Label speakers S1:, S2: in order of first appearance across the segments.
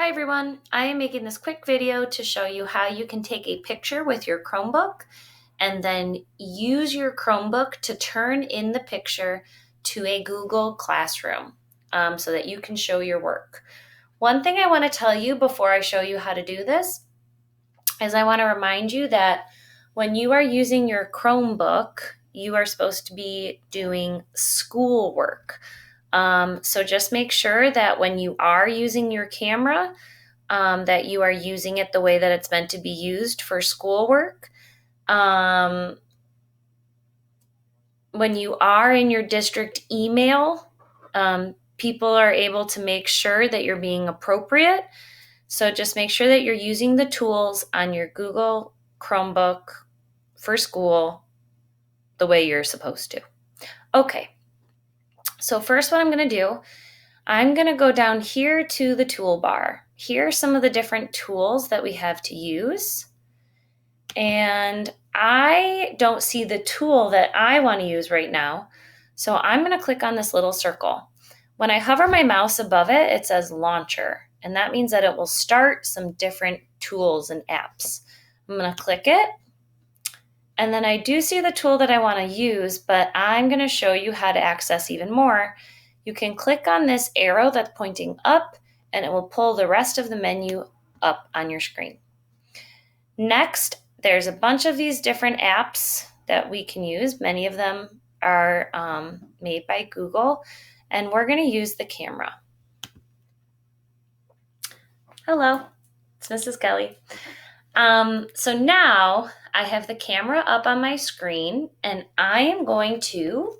S1: Hi everyone, I am making this quick video to show you how you can take a picture with your Chromebook and then use your Chromebook to turn in the picture to a Google Classroom so that you can show your work. One thing I want to tell you before I show you how to do this is I want to remind you that when you are using your Chromebook, you are supposed to be doing schoolwork. So just make sure that when you are using your camera, that you are using it the way that it's meant to be used for schoolwork. When you are in your district email, people are able to make sure that you're being appropriate. So just make sure that you're using the tools on your Google Chromebook for school the way you're supposed to. Okay, so first what I'm going to do, I'm going to go down here to the toolbar. Here are some of the different tools that we have to use. And I don't see the tool that I want to use right now. So I'm going to click on this little circle. When I hover my mouse above it, it says launcher. And that means that it will start some different tools and apps. I'm going to click it. And then I do see the tool that I want to use, but I'm going to show you how to access even more. You can click on this arrow that's pointing up, and it will pull the rest of the menu up on your screen. Next, there's a bunch of these different apps that we can use. Many of them are made by Google, and we're going to use the camera. Hello, it's Mrs. Kelly. So now I have the camera up on my screen, and I am going to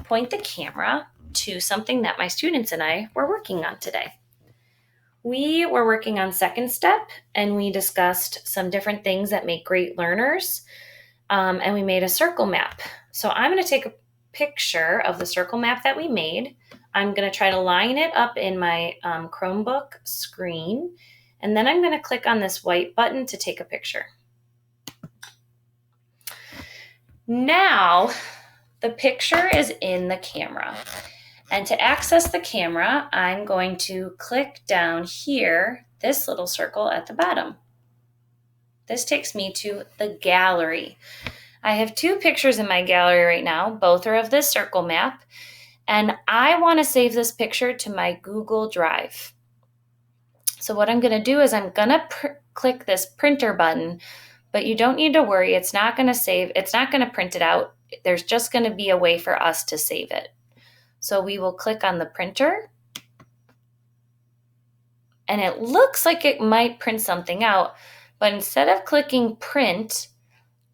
S1: point the camera to something that my students and I were working on today. We were working on second step, and we discussed some different things that make great learners, and we made a circle map. So I'm going to take a picture of the circle map that we made. I'm going to try to line it up in my Chromebook screen, and then I'm going to click on this white button to take a picture. Now, the picture is in the camera. And to access the camera, I'm going to click down here, this little circle at the bottom. This takes me to the gallery. I have two pictures in my gallery right now. Both are of this circle map. And I want to save this picture to my Google Drive. So what I'm going to do is I'm going to click this printer button, but you don't need to worry. It's not going to save. It's not going to print it out. There's just going to be a way for us to save it. So we will click on the printer, and it looks like it might print something out, but instead of clicking print,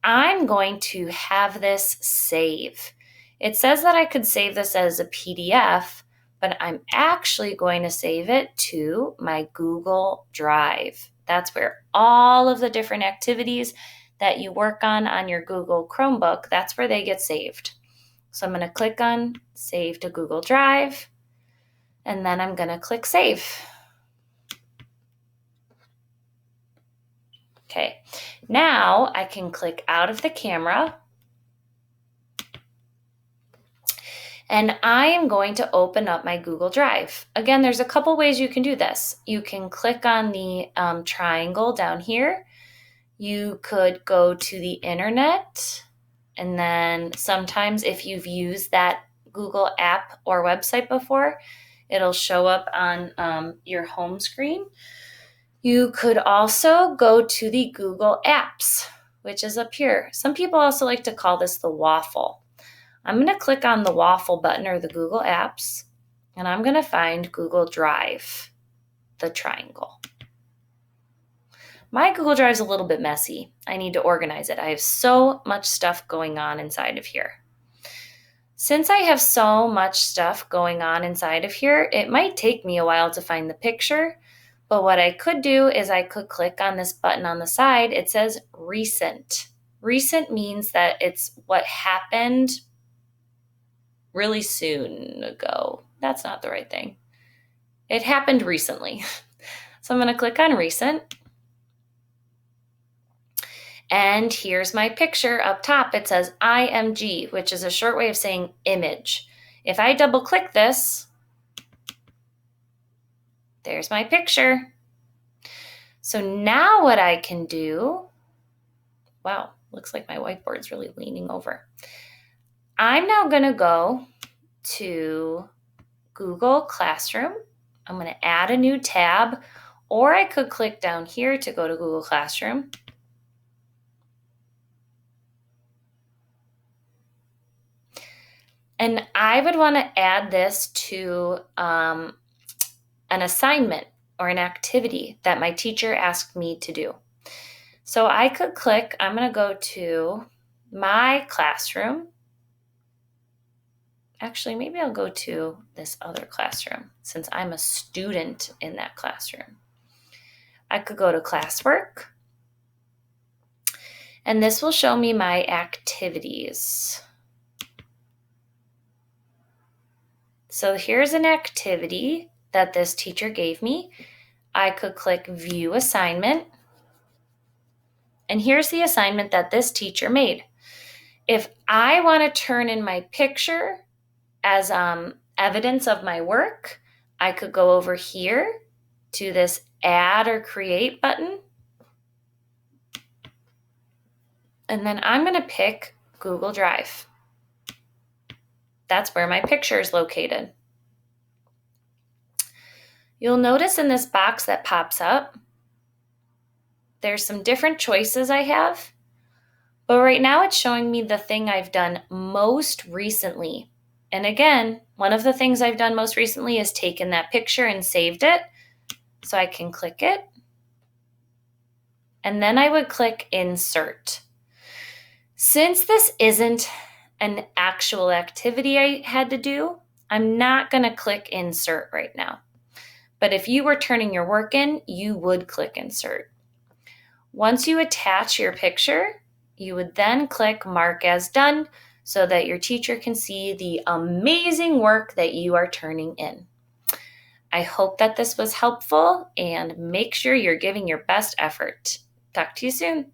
S1: I'm going to have this save. It says that I could save this as a PDF, but I'm actually going to save it to my Google Drive. That's where all of the different activities that you work on your Google Chromebook, that's where they get saved. So I'm going to click on Save to Google Drive, and then I'm going to click Save. Okay, now I can click out of the camera, and I am going to open up my Google Drive. Again, there's a couple ways you can do this. You can click on the triangle down here. You could go to the internet, and then sometimes if you've used that Google app or website before, it'll show up on your home screen. You could also go to the Google Apps, which is up here. Some people also like to call this the waffle. I'm going to click on the waffle button or the Google Apps, and I'm going to find Google Drive, the triangle. My Google Drive is a little bit messy. I need to organize it. I have so much stuff going on inside of here. Since I have so much stuff going on inside of here, it might take me a while to find the picture, but what I could do is I could click on this button on the side. It says recent. Recent means that it's what happened really soon ago. That's not the right thing. It happened recently. So I'm going to click on recent. And here's my picture up top. It says IMG, which is a short way of saying image. If I double click this, there's my picture. So now what I can do, wow, looks like my whiteboard's really leaning over. I'm now going to go to Google Classroom. I'm going to add a new tab, or I could click down here to go to Google Classroom. And I would want to add this to an assignment or an activity that my teacher asked me to do. So I could click, I'm going to go to my classroom. Actually, maybe I'll go to this other classroom since I'm a student in that classroom. I could go to classwork, and this will show me my activities. So here's an activity that this teacher gave me. I could click view assignment, and here's the assignment that this teacher made. If I want to turn in my picture as evidence of my work, I could go over here to this add or create button. And then I'm going to pick Google Drive. That's where my picture is located. You'll notice in this box that pops up, there's some different choices I have. But right now it's showing me the thing I've done most recently. And again, one of the things I've done most recently is taken that picture and saved it. So I can click it. And then I would click Insert. Since this isn't an actual activity I had to do, I'm not going to click Insert right now. But if you were turning your work in, you would click Insert. Once you attach your picture, you would then click Mark as Done so that your teacher can see the amazing work that you are turning in. I hope that this was helpful, and make sure you're giving your best effort. Talk to you soon.